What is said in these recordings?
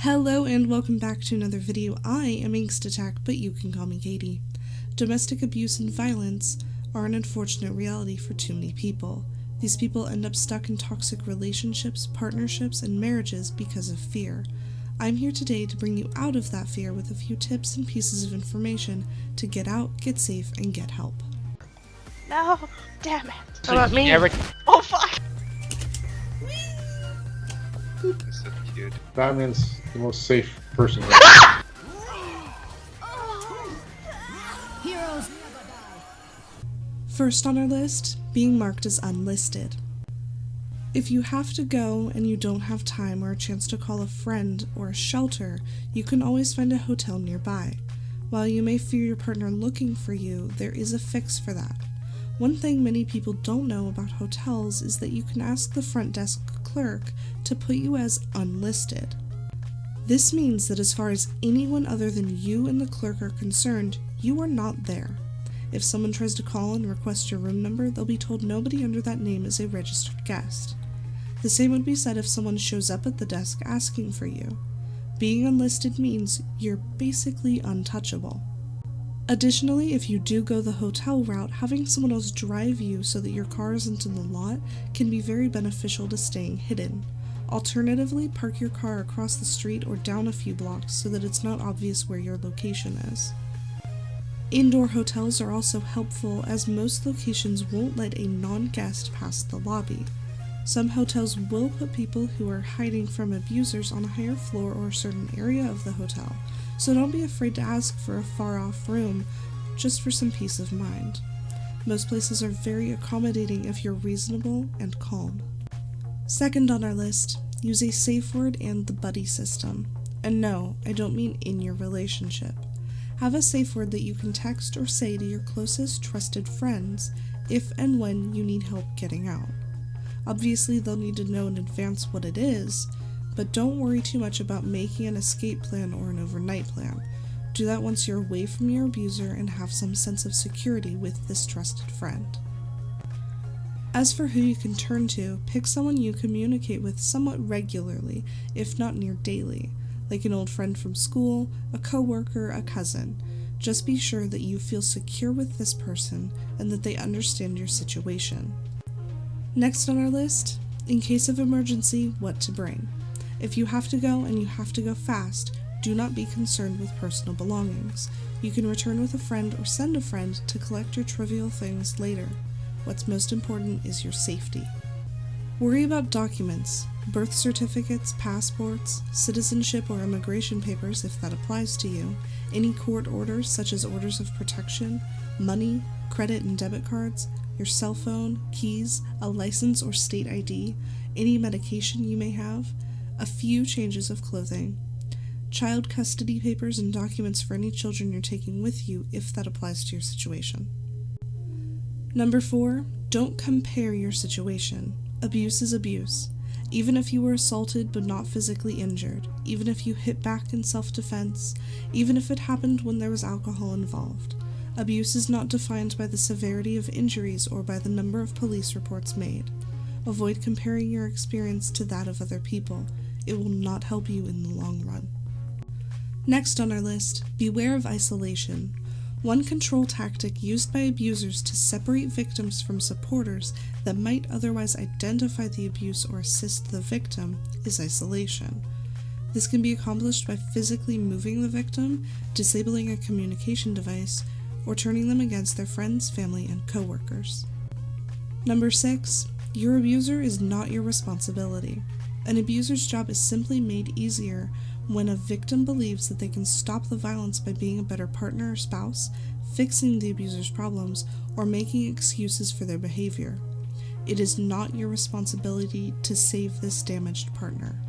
Hello and welcome back to another video. I am Angst, but you can call me Katie. Domestic abuse and violence are an unfortunate reality for too many people. These people end up stuck in toxic relationships, partnerships, and marriages because of fear. I'm here today to bring you out of that fear with a few tips and pieces of information to get out, get safe, and get help. No, damn it. How about me? Oh fuck! That's so cute. Batman's the most safe person. First on our list, being marked as unlisted. If you have to go and you don't have time or a chance to call a friend or a shelter, you can always find a hotel nearby. While you may fear your partner looking for you, there is a fix for that. One thing many people don't know about hotels is that you can ask the front desk clerk to put you as unlisted. This means that as far as anyone other than you and the clerk are concerned, you are not there. If someone tries to call and request your room number, they'll be told nobody under that name is a registered guest. The same would be said if someone shows up at the desk asking for you. Being unlisted means you're basically untouchable. Additionally, if you do go the hotel route, having someone else drive you so that your car isn't in the lot can be very beneficial to staying hidden. Alternatively, park your car across the street or down a few blocks so that it's not obvious where your location is. Indoor hotels are also helpful as most locations won't let a non-guest pass the lobby. Some hotels will put people who are hiding from abusers on a higher floor or a certain area of the hotel, so don't be afraid to ask for a far-off room just for some peace of mind. Most places are very accommodating if you're reasonable and calm. Second on our list, use a safe word and the buddy system. And no, I don't mean in your relationship. Have a safe word that you can text or say to your closest trusted friends if and when you need help getting out. Obviously, they'll need to know in advance what it is, but don't worry too much about making an escape plan or an overnight plan. Do that once you're away from your abuser and have some sense of security with this trusted friend. As for who you can turn to, pick someone you communicate with somewhat regularly, if not near daily, like an old friend from school, a coworker, a cousin. Just be sure that you feel secure with this person and that they understand your situation. Next on our list, in case of emergency, what to bring. If you have to go and you have to go fast, do not be concerned with personal belongings. You can return with a friend or send a friend to collect your trivial things later. What's most important is your safety. Worry about documents, birth certificates, passports, citizenship or immigration papers if that applies to you, any court orders such as orders of protection, money, credit and debit cards, your cell phone, keys, a license or state ID, any medication you may have, a few changes of clothing, child custody papers and documents for any children you're taking with you if that applies to your situation. Number 4, don't compare your situation. Abuse is abuse. Even if you were assaulted but not physically injured, even if you hit back in self-defense, even if it happened when there was alcohol involved. Abuse is not defined by the severity of injuries or by the number of police reports made. Avoid comparing your experience to that of other people. It will not help you in the long run. Next on our list, beware of isolation. One control tactic used by abusers to separate victims from supporters that might otherwise identify the abuse or assist the victim is isolation. This can be accomplished by physically moving the victim, disabling a communication device, or turning them against their friends, family, and coworkers. Number 6, your abuser is not your responsibility. An abuser's job is simply made easier when a victim believes that they can stop the violence by being a better partner or spouse, fixing the abuser's problems, or making excuses for their behavior. It is not your responsibility to save this damaged partner.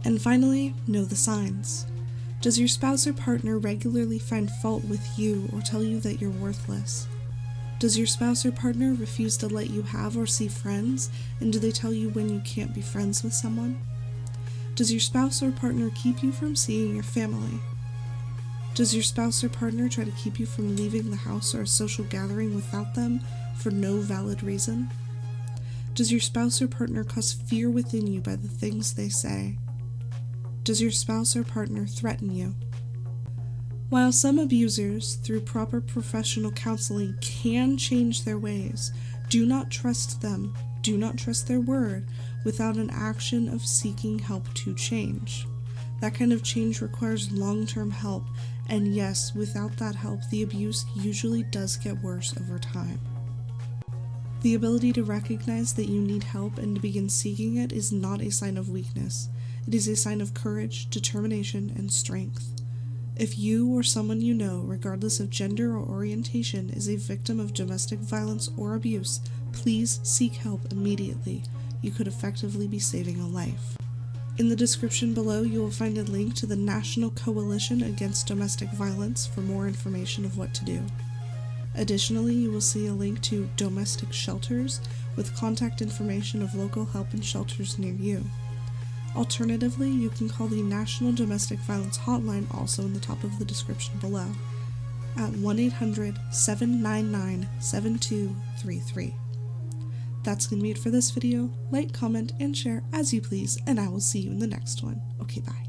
And finally, know the signs. Does your spouse or partner regularly find fault with you or tell you that you're worthless? Does your spouse or partner refuse to let you have or see friends, and do they tell you when you can't be friends with someone? Does your spouse or partner keep you from seeing your family? Does your spouse or partner try to keep you from leaving the house or a social gathering without them for no valid reason? Does your spouse or partner cause fear within you by the things they say? Does your spouse or partner threaten you? While some abusers, through proper professional counseling, can change their ways, do not trust them, do not trust their word, without an action of seeking help to change. That kind of change requires long-term help, and yes, without that help, the abuse usually does get worse over time. The ability to recognize that you need help and to begin seeking it is not a sign of weakness. It is a sign of courage, determination, and strength. If you or someone you know, regardless of gender or orientation, is a victim of domestic violence or abuse, please seek help immediately. You could effectively be saving a life. In the description below, you will find a link to the National Coalition Against Domestic Violence for more information of what to do. Additionally, you will see a link to domestic shelters with contact information of local help and shelters near you. Alternatively, you can call the National Domestic Violence Hotline, also in the top of the description below, at 1-800-799-7233. That's going to be it for this video. Like, comment, and share as you please, and I will see you in the next one. Okay, bye.